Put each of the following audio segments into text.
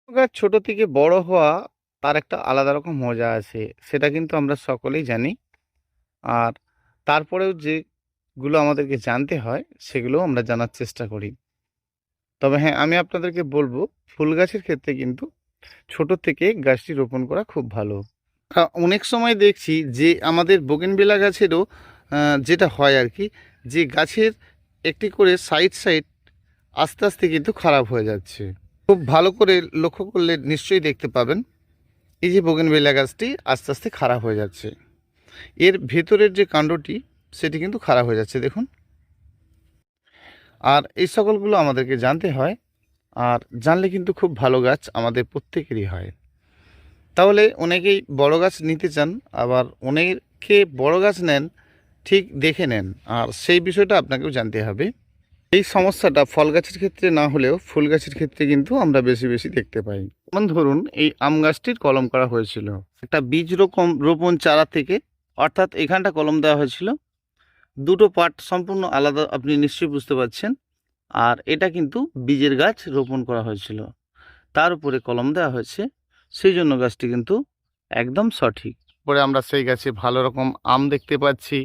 গাছ ছোট থেকে বড় হওয়া তার একটা আলাদা রকম মজা আছে। সেটা কিন্তু আমরা সকলেই জানি। আর তারপরেও যেগুলো আমাদেরকে জানতে হয় সেগুলোও আমরা জানার চেষ্টা করি। তবে হ্যাঁ, আমি আপনাদেরকে বলব ফুল গাছের ক্ষেত্রে কিন্তু ছোট থেকে গাছটি রোপণ করা খুব ভালো। অনেক সময় দেখছি যে আমাদের বোগেনভিলা গাছেরও যেটা হয় আরকি, যে গাছের একটি করে সাইড আস্তে, আস্তে কিন্তু খারাপ হয়ে যাচ্ছে। খুব ভালো করে লক্ষ্য করলে নিশ্চয়ই দেখতে পাবেন এই যে বোগেনভিলা গাছটি আস্তে আস্তে খারাপ হয়ে যাচ্ছে। এর ভেতরের যে কাণ্ডটি সেটি কিন্তু খারাপ হয়ে যাচ্ছে দেখুন। আর এই সকলগুলো আমাদেরকে জানতে হয়। আর জানলে কিন্তু খুব ভালো গাছ আমাদের প্রত্যেকেরই হয়। তাহলে অনেকেই বড় গাছ নিতে চান, আবার অনেকে বড় গাছ নেন ঠিক দেখে নেন। আর সেই বিষয়টা আপনাকেও জানতে হবে। এই সমস্যাটা ফল গাছের ক্ষেত্রে না হলেও ফুল গাছের ক্ষেত্রে কিন্তু আমরা বেশি বেশি দেখতে পাই। যেমন ধরুন এই আম গাছটির কলম করা হয়েছিল একটা বীজ রোপণ চারা থেকে, অর্থাৎ এখানটা কলম দেওয়া হয়েছিল। দুটো পার্ট সম্পূর্ণ আলাদা, আপনি নিশ্চয়ই বুঝতে পারছেন। আর এটা কিন্তু বীজের গাছ রোপণ করা হয়েছিল, তার উপরে কলম দেওয়া হয়েছে, সেই জন্য গাছটি কিন্তু একদম সঠিক। পরে আমরা সেই গাছে ভালো রকম আম দেখতে পাচ্ছি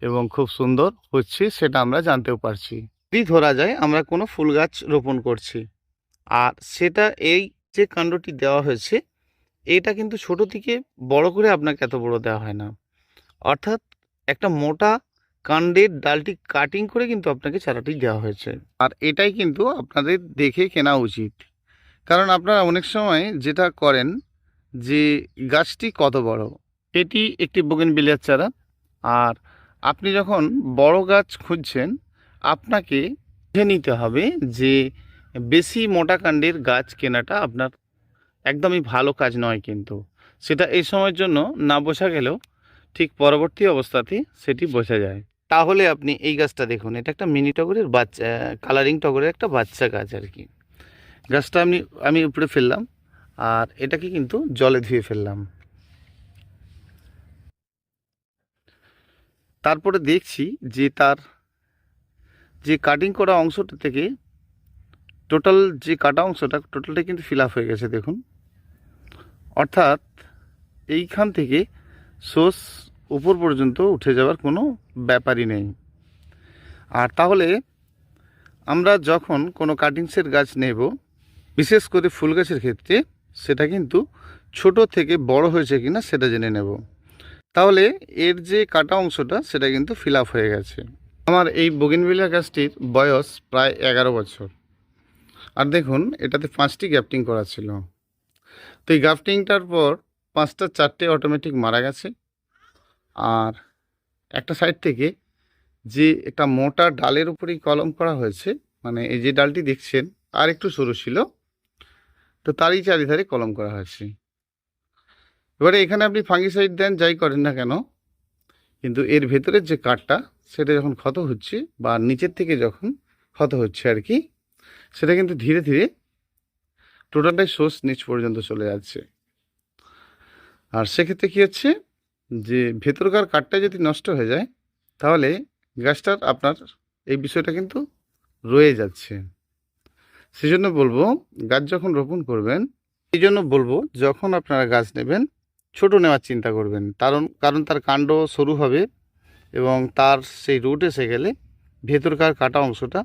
এবং খুব সুন্দর হচ্ছে সেটা আমরা জানতেও পারছি। যদি ধরা যায় আমরা কোনো ফুল গাছ রোপণ করছি, আর সেটা এই যে কাণ্ডটি দেওয়া হয়েছে এটা কিন্তু ছোট থেকে বড় করে আপনাকে এত বড় দেওয়া হয় না। অর্থাৎ একটা মোটা কাণ্ডের ডালটি কাটিং করে কিন্তু আপনাকে চারাটি দেওয়া হয়েছে। আর এটাই কিন্তু আপনাদের দেখে কেনা উচিত। কারণ আপনারা অনেক সময় যেটা করেন যে গাছটি কত বড়, এটি একটি বোগেনভিলিয়ার চারা। আর আপনি যখন বড় গাছ খুঁজছেন আপনাকে বুঝে নিতে হবে যে বেশি মোটা কাণ্ডের গাছ কেনাটা আপনার একদমই ভালো কাজ নয়। কিন্তু সেটা এই সময়ের জন্য না বোঝা গেলেও ঠিক পরবর্তী অবস্থাতে সেটি বোঝা যায়। তাহলে আপনি এই গাছটা দেখুন, এটা একটা মিনি টগরের বাচ্চা, কালারিং টগরের একটা বাচ্চা গাছ আর কি। গাছটা আমি উপরে ফেললাম আর এটাকে কিন্তু জলে ধুয়ে ফেললাম। তারপরে দেখছি যে তার যে কাটিং করা অংশটা থেকে টোটাল যে কাটা অংশটা টোটালটা কিন্তু ফিল আপ হয়ে গেছে দেখুন। অর্থাৎ এইখান থেকে সোর্স উপর পর্যন্ত উঠে যাওয়ার কোনো ব্যাপারই নেই। আর তাহলে আমরা যখন কোনো কাটিংসের গাছ নেব, বিশেষ করে ফুল গাছের ক্ষেত্রে, সেটা কিন্তু ছোট থেকে বড় হয়েছে কিনা সেটা জেনে নেব। তাহলে এর যে কাটা অংশটা সেটা কিন্তু ফিল আপ হয়ে গেছে। আমার এই বোগেনভিলিয়া গাছটির বয়স প্রায় 11 বছর। আর দেখুন এটাতে 5টি গ্রাফটিং করা ছিল। তো এই গ্রাফটিংটার পর 4টে অটোমেটিক মারা গেছে। আর একটা সাইড থেকে যে একটা মোটা ডালের উপরেই কলম করা হয়েছে, মানে এই যে ডালটি দেখছেন আর একটু সরু ছিল, তো তারই চারিধারে কলম করা হয়েছে। এবারে এখানে আপনি ফাঙ্গিসাইড দেন যাই করেন না কেন, কিন্তু এর ভেতরের যে কাঠটা সেটা যখন ক্ষত হচ্ছে বা নিচের থেকে যখন ক্ষত হচ্ছে আর কি, সেটা কিন্তু ধীরে ধীরে টোটালটাই সোর্স নিচ পর্যন্ত চলে যাচ্ছে। আর সেক্ষেত্রে কী হচ্ছে যে ভেতরকার কাঠটা যদি নষ্ট হয়ে যায় তাহলে গাছটার আপনার এই বিষয়টা কিন্তু রয়ে যাচ্ছে। সেজন্য বলবো গাছ যখন রোপণ করবেন, এই জন্য বলবো যখন আপনারা গাছ নেবেন ছোট নেওয়ার চিন্তা করবেন। কারণ তার কাণ্ড সরু হবে এবং তার সেই রুট এসে গেলে ভেতরকার কাটা অংশটা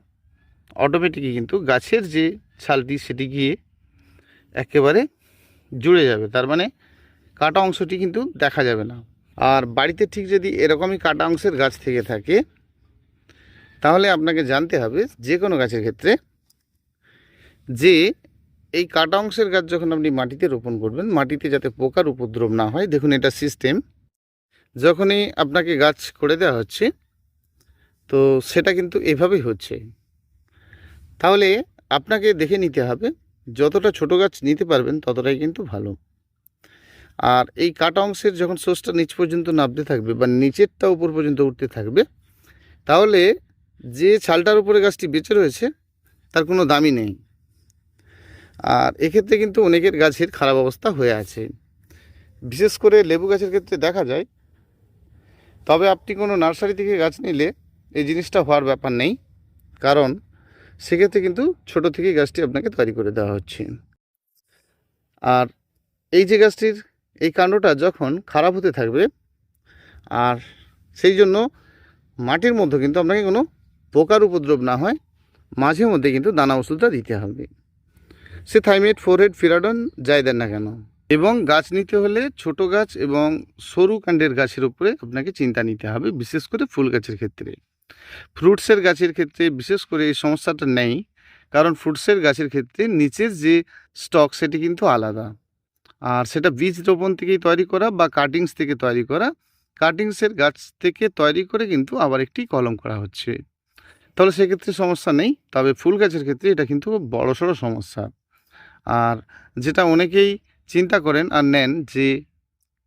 অটোমেটিকই কিন্তু গাছের যে ছালটি সেটি গিয়ে একেবারে জুড়ে যাবে। তার মানে কাটা অংশটি কিন্তু দেখা যাবে না। আর বাড়িতে ঠিক যদি এরকমই কাটা অংশের গাছ থেকে থাকে তাহলে আপনাকে জানতে হবে যে কোনো গাছের ক্ষেত্রে যে এই কাটা অংশের গাছ যখন আপনি মাটিতে রোপণ করবেন, মাটিতে যাতে পোকার উপদ্রব না হয়। দেখুন এটা সিস্টেম, যখনই আপনাকে গাছ করে দেওয়া হচ্ছে তো সেটা কিন্তু এভাবেই হচ্ছে। তাহলে আপনাকে দেখে নিতে হবে যতটা ছোট গাছ নিতে পারবেন ততটাই কিন্তু ভালো। আর এই কাটা অংশের যখন সোর্সটা নিচ পর্যন্ত নামতে থাকবে বা নিচেরটা উপর পর্যন্ত উঠতে থাকবে, তাহলে যে ছালটার উপরে গাছটি বেঁচে রয়েছে তার কোনো দামই নেই। আর এক্ষেত্রে কিন্তু অনেকের গাছের খারাপ অবস্থা হয়ে আছে, বিশেষ করে লেবু গাছের ক্ষেত্রে দেখা যায়। তবে আপনি কোনো নার্সারি থেকে গাছ নিলে এই জিনিসটা হওয়ার ব্যাপার নেই, কারণ সেক্ষেত্রে কিন্তু ছোট থেকেই গাছটি আপনাকে তৈরি করে দেওয়া হচ্ছে। আর এই যে গাছটির এই কাণ্ডটা যখন খারাপ হতে থাকবে, আর সেই জন্য মাটির মধ্যে কিন্তু আপনাকে কোনো পোকার উপদ্রব না হয় মাঝে মধ্যে কিন্তু দানা ওষুধটা দিতে হবে। সে থাইমেট, ফোরহেড, ফিরাডন যাই দেন না কেন। এবং গাছ নিতে হলে ছোট গাছ এবং সরু কাণ্ডের গাছের উপরে আপনাকে চিন্তা নিতে হবে, বিশেষ করে ফুল গাছের ক্ষেত্রে। ফ্রুটসের গাছের ক্ষেত্রে বিশেষ করে এই সমস্যাটা নেই, কারণ ফ্রুটসের গাছের ক্ষেত্রে নিচের যে স্টক সেটি কিন্তু আলাদা, আর সেটা বীজ রোপণ থেকেই তৈরি করা বা কাটিংস থেকে তৈরি করা। কাটিংসের গাছ থেকে তৈরি করে কিন্তু আবার একটি কলম করা হচ্ছে, তাহলে সেক্ষেত্রে সমস্যা নেই। তবে ফুল গাছের ক্ষেত্রে এটা কিন্তু বড়সড় সমস্যা। আর যেটা অনেকেই চিন্তা করেন আর নেন যে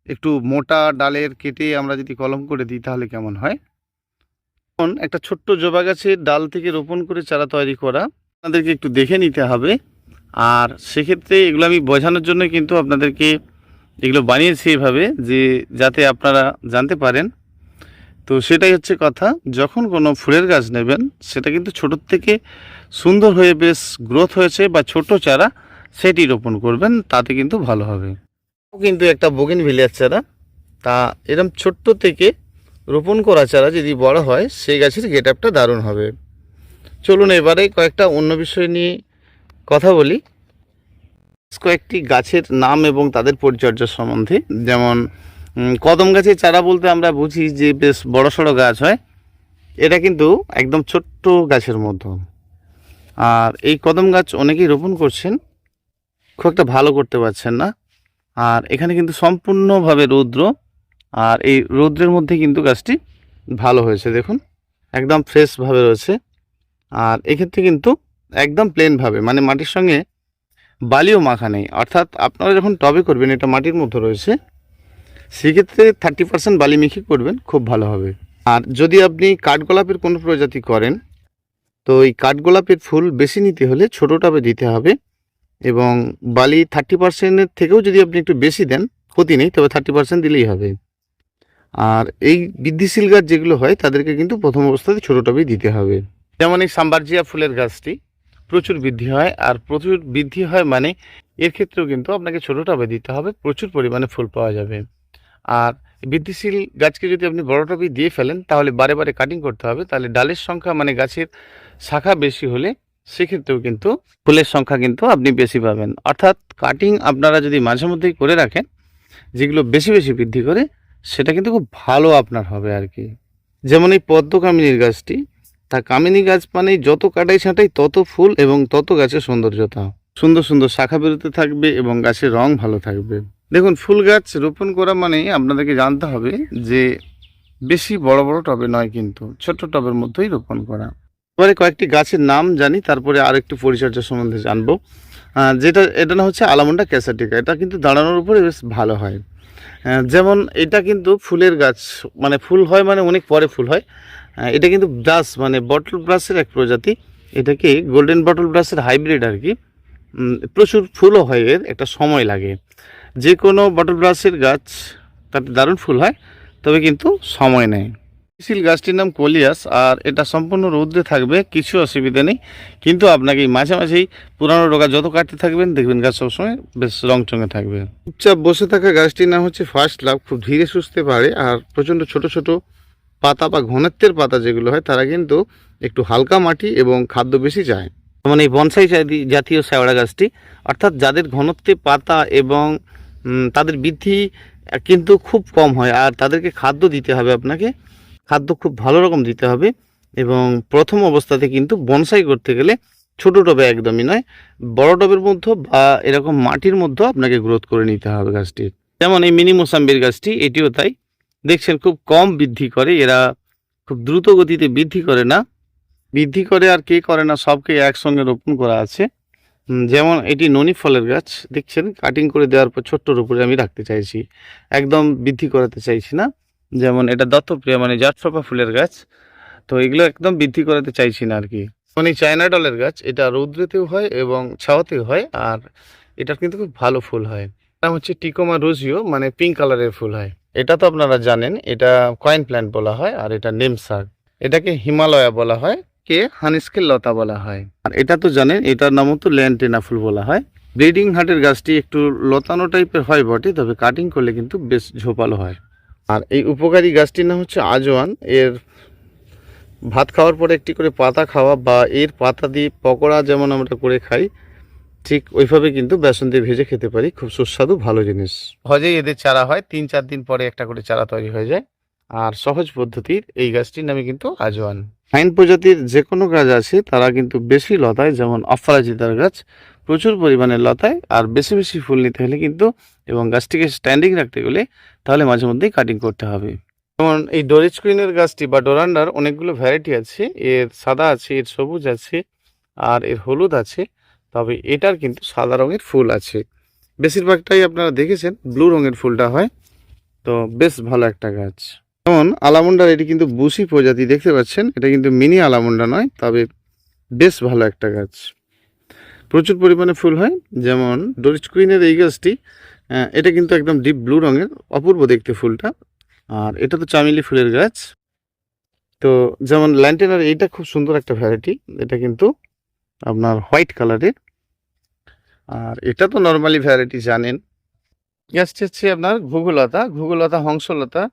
একটু মোটা ডালের কেটে আমরা যদি কলম করে দিই তাহলে কেমন হয়। এখন একটা ছোট্ট জবা গাছের ডাল থেকে রোপণ করে চারা তৈরি করা আপনাদেরকে একটু দেখে নিতে হবে। আর সেক্ষেত্রে এগুলো আমি বোঝানোর জন্য কিন্তু আপনাদেরকে এগুলো বানিয়েছি এভাবে, যে যাতে আপনারা জানতে পারেন। তো সেটাই হচ্ছে কথা, যখন কোনো ফুলের গাছ নেবেন সেটা কিন্তু ছোটোর থেকে সুন্দর হয়ে বেশ গ্রোথ হয়েছে বা ছোট চারা সেটি রোপণ করবেন, তাতে কিন্তু ভালো হবে। কিন্তু একটা বোগেনভিলিয়ার চারা, তা এরকম ছোট্ট থেকে রোপণ করা চারা যদি বড় হয় সেই গাছের গেট আপটা দারুণ হবে। চলুন এবারে কয়েকটা অন্য বিষয় নিয়ে কথা বলি, কয়েকটি গাছের নাম এবং তাদের পরিচর্যা সম্বন্ধে। যেমন কদম গাছের চারা বলতে আমরা বুঝি যে বেশ বড় সড়ো গাছ হয়, এটা কিন্তু একদম ছোট্ট গাছের মতো। আর এই কদম গাছ অনেকেই রোপণ করছেন, খুব একটা ভালো করতে পারছেন না। আর এখানে কিন্তু সম্পূর্ণভাবে রৌদ্র, আর এই রৌদ্রের মধ্যে কিন্তু গাছটি ভালো হয়েছে, দেখুন একদম ফ্রেশভাবে রয়েছে। আর এক্ষেত্রে কিন্তু একদম প্লেনভাবে, মানে মাটির সঙ্গে বালিও মাখা নেই। অর্থাৎ আপনারা যখন টবে করবেন, এটা মাটির মধ্যে রয়েছে, সেক্ষেত্রে 30% বালি মিশিয়ে করবেন, খুব ভালো হবে। আর যদি আপনি কাঠগোলাপের কোনো প্রজাতি করেন, তো এই কাঠগোলাপের ফুল বেশি নিতে হলে ছোটো টবে দিতে হবে, এবং বালি 30%-এর থেকেও যদি আপনি একটু বেশি দেন ক্ষতি নেই, তবে 30% দিলেই হবে। আর এই বৃদ্ধিশীল গাছ যেগুলো হয় তাদেরকে কিন্তু প্রথম অবস্থাতে ছোটো টবেই দিতে হবে। যেমন এই সাম্বারজিয়া ফুলের গাছটি প্রচুর বৃদ্ধি হয়, আর প্রচুর বৃদ্ধি হয় মানে এর ক্ষেত্রেও কিন্তু আপনাকে ছোটো টবে দিতে হবে, প্রচুর পরিমাণে ফুল পাওয়া যাবে। আর বৃদ্ধিশীল গাছকে যদি আপনি বড় টবে দিয়ে ফেলেন তাহলে বারে বারে কাটিং করতে হবে, তাহলে ডালের সংখ্যা মানে গাছের শাখা বেশি হলে সেক্ষেত্রেও কিন্তু ফুলের সংখ্যা কিন্তু আপনি বেশি পাবেন। অর্থাৎ কাটিং আপনারা যদি মাঝে মধ্যেই করে রাখেন, যেগুলো বেশি বেশি বৃদ্ধি করে, সেটা কিন্তু খুব ভালো আপনার হবে আর কি। যেমন এই পদ্ম কামিনীর গাছটি, তা কামিনী গাছ মানে যত কাটাই ছাঁটাই তত ফুল এবং তত গাছের সৌন্দর্যতা, সুন্দর সুন্দর শাখা বেরোতে থাকবে এবং গাছের রং ভালো থাকবে। দেখুন, ফুল গাছ রোপণ করা মানে আপনাদেরকে জানতে হবে যে বেশি বড় বড় টবে নয়, কিন্তু ছোট টবের মধ্যেই রোপণ করা। এবারে কয়েকটি গাছের নাম জানি, তারপরে আর একটু পরিচর্যা সম্বন্ধে জানবো। এটা না হচ্ছে আলামন্ডা ক্যাসাটিকা, এটা কিন্তু দাঁড়ানোর উপরে বেশ ভালো হয়। যেমন এটা কিন্তু ফুলের গাছ, মানে ফুল হয় মানে অনেক পরে ফুল হয়। এটা কিন্তু ব্রাশ মানে বটল ব্রাশের এক প্রজাতি, এটাকে গোল্ডেন বটল ব্রাশের হাইব্রিড আর কি। প্রচুর ফুলও হয়, এর একটা সময় লাগে। যে কোনো বটল ব্রাশের গাছ তাতে দারুণ ফুল হয়, তবে কিন্তু সময় নেয়। সিল গাছটির নাম কলিয়াস, আর এটা সম্পূর্ণ রৌদ্রে থাকবে, কিছু অসুবিধা নেই। কিন্তু আপনাকে মাঝে মাঝেই পুরানো ডগা যত কাটতে থাকবেন দেখবেন গাছ সবসময় বেশ রংচঙে থাকবে। চুপচাপ বসে থাকা গাছটির নাম হচ্ছে ফার্স্ট লাভ, খুব ধীরে সুস্থে পারে, আর প্রচণ্ড ছোট ছোট পাতা বা ঘনত্বের পাতা যেগুলো হয় তারা কিন্তু একটু হালকা মাটি এবং খাদ্য বেশি চায়। যেমন এই বনসাই জাতীয় শ্যাওড়া গাছটি, অর্থাৎ যাদের ঘনত্বে পাতা এবং তাদের বৃদ্ধি কিন্তু খুব কম হয়, আর তাদেরকে খাদ্য দিতে হবে, আপনাকে খাদ্য খুব ভালো রকম দিতে হবে। এবং প্রথম অবস্থাতে কিন্তু বনসাই করতে গেলে ছোটো টবে একদমই নয়, বড় টবের মধ্যে বা এরকম মাটির মধ্যে আপনাকে গ্রোথ করে নিতে হবে গাছটির। যেমন এই মিনি মোসাম্বির গাছটি, এটিও তাই, দেখছেন খুব কম বৃদ্ধি করে, এরা খুব দ্রুত গতিতে বৃদ্ধি করে না, বৃদ্ধি করে আর কে করে না, সবকে একসঙ্গে রোপণ করা আছে। যেমন এটি ননি ফলের গাছ, দেখছেন কাটিং করে দেওয়ার পর ছোট্টর উপরে আমি রাখতে চাইছি, একদম বৃদ্ধি করাতে চাইছি না। যেমন এটা দত্তপ্রিয়া মানে জাটফাপা ফুলের গাছ, তো এগুলো একদম বৃদ্ধি করাতে চাইছি না আর কি। মানে চায়না ডলের গাছ, এটা রৌদ্রেতেও হয় এবং ছাওয়াতেও হয়, আর এটার কিন্তু খুব ভালো ফুল হয়। এটা হচ্ছে টিকোমা রোজিও, মানে পিঙ্ক কালারের ফুল হয়। এটা তো আপনারা জানেন, এটা কয়েন প্ল্যান্ট বলা হয়, আর এটা নেম শাক, এটাকে হিমালয়া বলা হয়, কে হানিস্কেল লতা বলা হয়। আর এটা তো জানেন, এটার নামও তো ল্যান্টেনা ফুল বলা হয়। ব্রিডিং হার্টের গাছটি একটু লতানো টাইপের হয় বটে, তবে কাটিং করলে কিন্তু বেশ ঝোপালো হয়। আর এই উপকারী গাছটির নাম হচ্ছে আজওয়ান। এর ভাত খাওয়ার পরে একটি করে পাতা খাওয়া বা এর পাতা দিয়ে পকোড়া যেমন আমরা করে খাই, ঠিক ওইভাবে কিন্তু বেসন দিয়ে ভেজে খেতে পারি। খুব সুস্বাদু ভালো জিনিস। সহজেই এদের চারা হয়, 3-4 দিন পরে একটা করে চারা তৈরি হয়ে যায়। আর সহজ পদ্ধতির এই গাছটির নামে কিন্তু আজওয়ান। ফাইন প্রজাতির যে কোনো গাছ আছে তারা কিন্তু বেশি লতায়, যেমন অপরাজিতার গাছ প্রচুর পরিমাণে লতায়। আর বেশি বেশি ফুল নিতে হলে কিন্তু এবং গাছটিকে স্ট্যান্ডিং রাখতে গেলে তাহলে মাঝে মধ্যেই কাটিং করতে হবে। যেমন এই ডরিচ কুইনের গাছটি বা ডোরান্ডার অনেকগুলো ভ্যারাইটি আছে। এর সাদা আছে, এর সবুজ আছে, আর এর হলুদ আছে। তবে এটার কিন্তু সাদা রঙের ফুল আছে। বেশিরভাগটাই আপনারা দেখেছেন ব্লু রঙের ফুলটা হয়। তো বেশ ভালো একটা গাছ। যেমন আলামুন্ডার, এটি কিন্তু বুশি প্রজাতি দেখতে পাচ্ছেন। এটা কিন্তু মিনি আলামুন্ডা নয়, তবে বেশ ভালো একটা গাছ, প্রচুর পরিমাণে ফুল হয়। যেমন ডরিচ কুইনের এই গাছটি, এটা কিন্তু একদম ডিপ ব্লু রঙের, অপূর্ব দেখতে ফুলটা। আর এটা তো চামেলি ফুলের গাছ। তো যেমন ল্যান্টেনার, এইটা খুব সুন্দর একটা ভ্যারাইটি। এটা কিন্তু আপনার হোয়াইট কালারের। আর এটা তো নর্মালি ভ্যারাইটি জানেন। গাছটি হচ্ছে আপনার ঘুঘুলতা, ঘুঘুলতা, হংসলতা।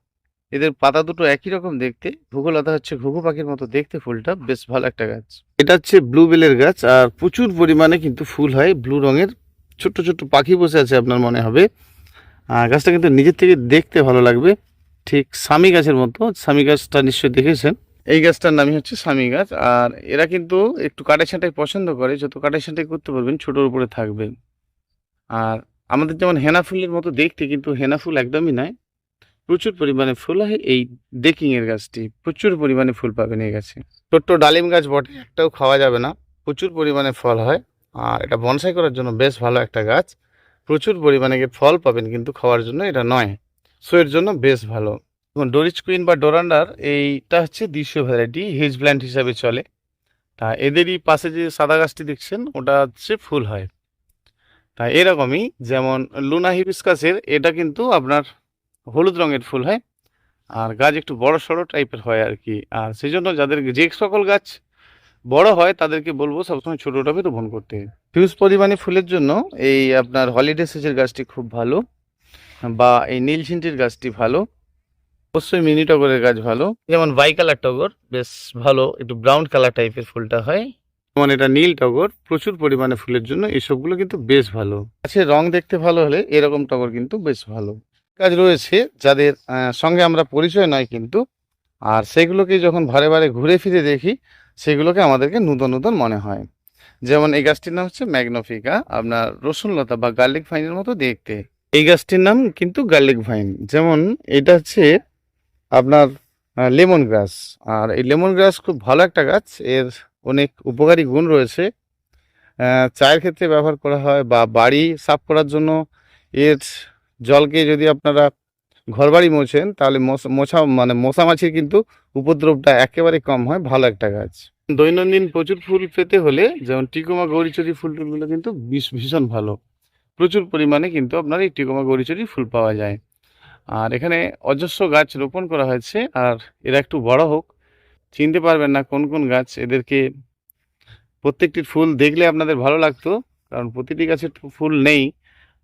এদের পাতা দুটো একই রকম দেখতে। ঘুঘুলতা হচ্ছে ঘুঘু পাখির মতো দেখতে, ফুলটা বেশ ভালো একটা গাছ। এটা হচ্ছে ব্লুবেলের গাছ, আর প্রচুর পরিমাণে কিন্তু ফুল হয় ব্লু রঙের। ছোট্ট ছোট্ট পাখি বসে আছে আপনার মনে হবে। আর গাছটা কিন্তু নিজের থেকে দেখতে ভালো লাগবে, ঠিক স্বামী গাছের মতো। স্বামী গাছটা নিশ্চয়ই দেখেছেন। এই গাছটার নামই হচ্ছে স্বামী গাছ। আর এরা কিন্তু একটু কাটাই ছাঁটাই পছন্দ করে। যত কাটাই ছাঁটাই করতে পারবেন ছোটোর উপরে থাকবে। আর আমাদের যেমন হেনা ফুলের মতো দেখতে, কিন্তু হেনা ফুল একদমই নয়। প্রচুর পরিমাণে ফুল হয় এই ডেকিং এর গাছটি। প্রচুর পরিমাণে ফুল পাবেন এই গাছে। ছোট্ট ডালিম গাছ বটে, একটাও খাওয়া যাবে না, প্রচুর পরিমাণে ফল হয়। আর এটা বনসাই করার জন্য বেশ ভালো একটা গাছ। প্রচুর পরিমাণে ফল পাবেন, কিন্তু খাওয়ার জন্য এটা নয়। সো এর জন্য বেশ ভালো। এখন ডরিচ কুইন বা ডোরান্ডার, এইটা হচ্ছে দেশীয় ভ্যারাইটি, হিজ প্ল্যান্ট হিসাবে চলে। তা এদেরই পাশে যে সাদা গাছটি দেখছেন, ওটা হচ্ছে ফুল হয়। তা এরকমই যেমন লুনা হিবিস্কাসের, এটা কিন্তু আপনার হলুদ রঙের ফুল হয়। আর গাছ একটু বড় সড়ো টাইপের হয় আর কি। আর সেই জন্য যাদের যে সকল গাছ বড় হয় তাদেরকে বলবো সবসময় ছোটো টবে রোপণ করতে। হিউজ পরিমাণে ফুলের জন্য এই আপনার হলিডে সেজের গাছটি খুব ভালো, বা এই নীলছিন্টির গাছটি ভালো। অবশ্যই মিনি টগরের গাছ ভালো। যেমন বাই কালার টগর বেশ ভালো, একটু ব্রাউন কালার টাইপের ফুলটা হয়। যেমন এটা নীল টগর, প্রচুর পরিমাণে ফুলের জন্য এসবগুলো কিন্তু বেশ ভালো। গাছের রং দেখতে ভালো হলে এরকম টগর কিন্তু বেশ ভালো। গাছ রয়েছে যাদের সঙ্গে আমরা পরিচয় নয় কিন্তু, আর সেগুলোকে যখন বারে বারে ঘুরে ফিরে দেখি, সেগুলোকে আমাদেরকে নূতন নূতন মনে হয়। যেমন এই গাছটির নাম হচ্ছে ম্যাগনোফিকা, আপনার রসুনলতা বা গার্লিক ভাইনের মতো দেখতে। এই গাছটির নাম কিন্তু গার্লিক ভাইন। যেমন এটা হচ্ছে আপনার লেমন গ্রাস। আর এই লেমন গ্রাস খুব ভালো একটা গাছ, এর অনেক উপকারী গুণ রয়েছে। চায়ের ক্ষেত্রে ব্যবহার করা হয়, বা বাড়ি সাফ করার জন্য এর জলকে যদি আপনারা ঘরবাড়ি মোছেন, তাহলে মশামাছির কিন্তু উপদ্রবটা একেবারে কম হয়। ভালো একটা গাছ। দৈনন্দিন প্রচুর ফুল পেতে হলে যেমন টিকোমা গৌরীচুরি ফুল টুলগুলো কিন্তু ভীষণ ভালো। প্রচুর পরিমাণে কিন্তু আপনার এই টিকোমা গৌরীচুরি ফুল পাওয়া যায়। আর এখানে অজস্র গাছ রোপণ করা হয়েছে। আর এরা একটু বড় হোক, চিনতে পারবেন না কোন কোন গাছ। এদেরকে প্রত্যেকটির ফুল দেখলে আপনাদের ভালো লাগতো, কারণ প্রতিটি গাছের ফুল নেই।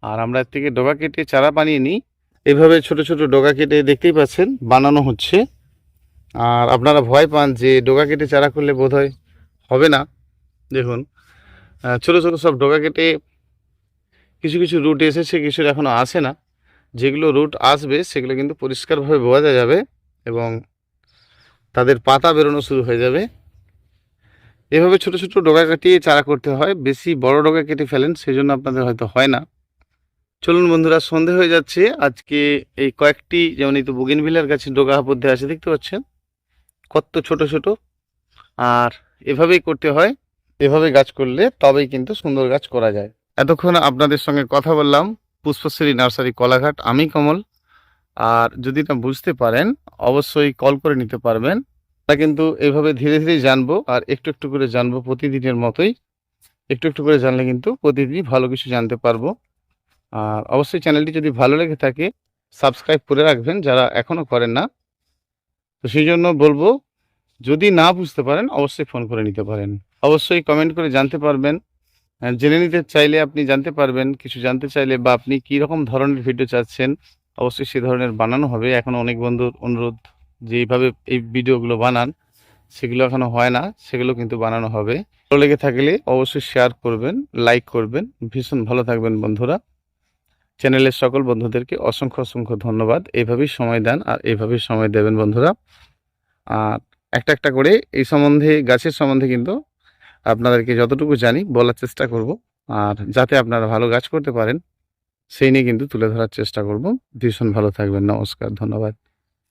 আর আমরা এর থেকে ডগা কেটে চারা বানিয়ে নিই। এভাবে ছোট ছোট ডগা কেটে দেখতেই পাচ্ছেন বানানো হচ্ছে। আর আপনারা ভয় পান যে ডগা কেটে চারা করলে বোধহয় হবে না। দেখুন ছোট ছোট সব ডগা কেটে কিছু কিছু রুট এসেছে, কিছু এখনও আসে না। যেগুলো রুট আসবে সেগুলো কিন্তু পরিষ্কারভাবে বোঝা যাবে এবং তাদের পাতা বেরোনো শুরু হয়ে যাবে। এভাবে ছোট ছোট ডগা কাটিয়ে চারা করতে হয়। বেশি বড় ডগা কেটে ফেলেন, সেই জন্য আপনাদের হয়তো হয় না। চলুন বন্ধুরা, সন্ধে হয়ে যাচ্ছে। আজকে এই কয়েকটি, যেমন এই তো বুগেনভিলিয়ার গাছের ডগা মধ্যে আছে, দেখতে পাচ্ছেন কত ছোট ছোট। আর এভাবেই করতে হয়, এভাবে গাছ করলে তবেই কিন্তু সুন্দর গাছ করা যায়। এতক্ষণ আপনাদের সঙ্গে কথা বললাম পুষ্পশ্রী নার্সারি কলাঘাট, আমি কমল। আর যদি না বুঝতে পারেন অবশ্যই কল করে নিতে পারবেন। তা কিন্তু এভাবে ধীরে ধীরে জানবো, আর একটু একটু করে জানবো প্রতিদিনের মতোই। একটু একটু করে জানলে কিন্তু প্রতিদিনই ভালো কিছু জানতে পারবো। আর অবশ্যই চ্যানেলটি যদি ভালো লেগে থাকে সাবস্ক্রাইব করে রাখবেন যারা এখনও করেন না। তো সেই জন্য বলবো, যদি না বুঝতে পারেন অবশ্যই ফোন করে নিতে পারেন। অবশ্যই কমেন্ট করে জানতে পারবেন জেনে নিতে চাইলে আপনি জানতে পারবেন, কিছু জানতে চাইলে বা আপনি কী রকম ধরনের ভিডিও চাচ্ছেন অবশ্যই সে ধরনের বানানো হবে। এখন অনেক বন্ধুর অনুরোধ যে এইভাবে এই ভিডিওগুলো বানান, সেগুলো এখনো হয় না, সেগুলো কিন্তু বানানো হবে। ভালো লেগে থাকলে অবশ্যই শেয়ার করবেন, লাইক করবেন। ভীষণ ভালো থাকবেন বন্ধুরা। চ্যানেলের সকল বন্ধুদেরকে অসংখ্য অসংখ্য ধন্যবাদ। এভাবেই সময় দেন আর এভাবেই সময় দেবেন বন্ধুরা। আর একটা একটা করে এই সম্বন্ধে, গাছের সম্বন্ধে কিন্তু আপনাদেরকে যতটুকু জানি বলার চেষ্টা করব, আর যাতে আপনারা ভালো গাছ করতে পারেন সেই নিয়ে কিন্তু তুলে ধরার চেষ্টা করব। ভীষণ ভালো থাকবেন। নমস্কার, ধন্যবাদ।